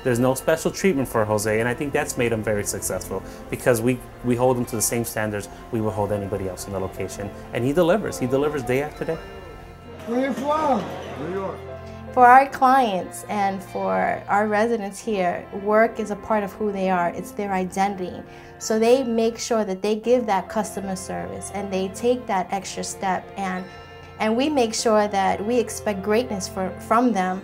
There's no special treatment for Jose, and I think that's made him very successful because we hold him to the same standards we would hold anybody else in the location. And he delivers. He delivers day after day. Where you from? New York. For our clients and for our residents here, work is a part of who they are. It's their identity. So they make sure that they give that customer service and they take that extra step, and we make sure that we expect greatness from them.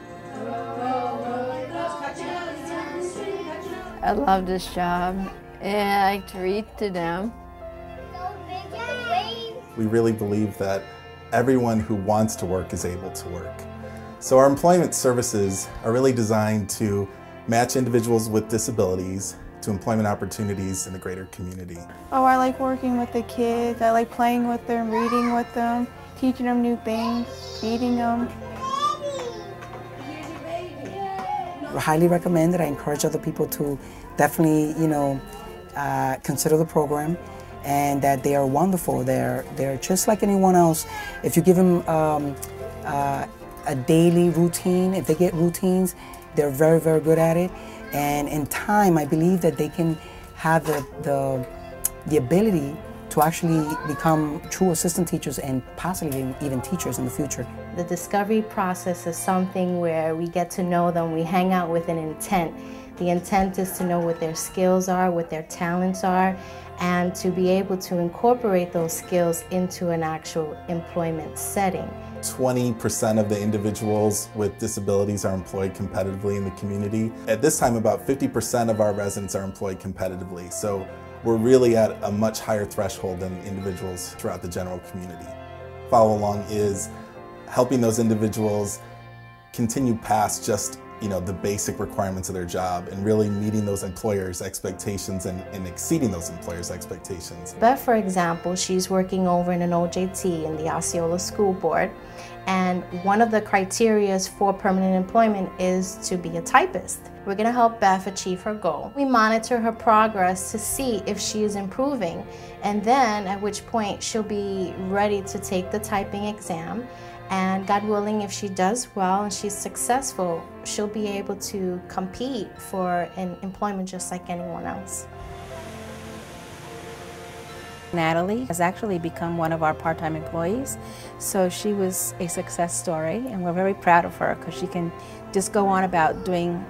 I love this job, and I like to read to them. We really believe that everyone who wants to work is able to work. So our employment services are really designed to match individuals with disabilities to employment opportunities in the greater community. Oh, I like working with the kids. I like playing with them, reading with them, teaching them new things, feeding them. I highly recommend it. I encourage other people to definitely, consider the program, and that they are wonderful. They're just like anyone else. If you give them a daily routine, if they get routines, they're very, very good at it. And in time, I believe that they can have the ability to actually become true assistant teachers and possibly even teachers in the future. The discovery process is something where we get to know them, we hang out with an intent. The intent is to know what their skills are, what their talents are, and to be able to incorporate those skills into an actual employment setting. 20% of the individuals with disabilities are employed competitively in the community. At this time, about 50% of our residents are employed competitively. So we're really at a much higher threshold than individuals throughout the general community. Follow along is helping those individuals continue past just the basic requirements of their job and really meeting those employers' expectations and exceeding those employers' expectations. Beth, for example, she's working over in an OJT in the Osceola School Board, and one of the criteria for permanent employment is to be a typist. We're going to help Beth achieve her goal. We monitor her progress to see if she is improving, and then at which point she'll be ready to take the typing exam. And God willing, if she does well and she's successful, she'll be able to compete for an employment just like anyone else. Natalie has actually become one of our part-time employees, so she was a success story, and we're very proud of her because she can just go on about doing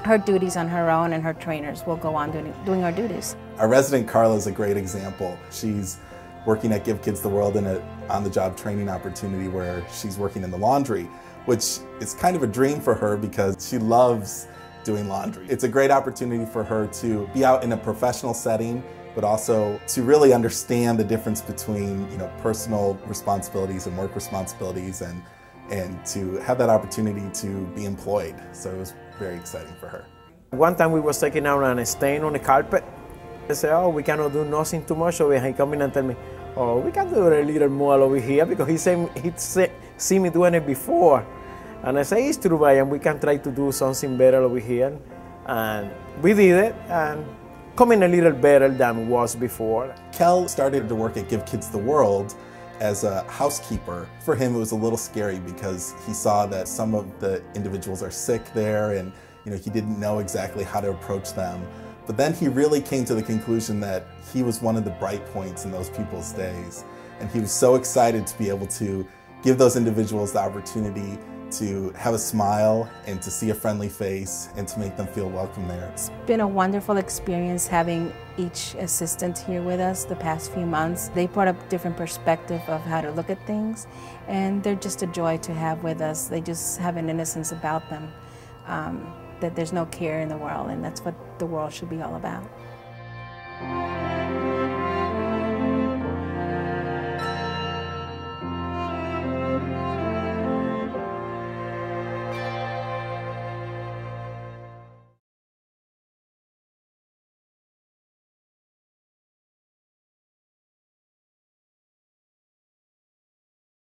her duties on her own, and her trainers will go on doing her duties. Our resident Carla is a great example. She's working at Give Kids the World in an on-the-job training opportunity where she's working in the laundry, which is kind of a dream for her because she loves doing laundry. It's a great opportunity for her to be out in a professional setting, but also to really understand the difference between personal responsibilities and work responsibilities, and to have that opportunity to be employed. So it was very exciting for her. One time we was taking out a stain on the carpet. They said, oh, we cannot do nothing too much over here. He come in and tell me, oh, we can do it a little more over here, because he'd see me doing it before. And I say, it's true, Brian, we can try to do something better over here. And we did it, and coming a little better than it was before. Kel started to work at Give Kids the World as a housekeeper. For him, it was a little scary because he saw that some of the individuals are sick there, and he didn't know exactly how to approach them. But then he really came to the conclusion that he was one of the bright points in those people's days. And he was so excited to be able to give those individuals the opportunity to have a smile and to see a friendly face and to make them feel welcome there. It's been a wonderful experience having each assistant here with us the past few months. They brought a different perspective of how to look at things, and they're just a joy to have with us. They just have an innocence about them. That there's no care in the world, and that's what the world should be all about.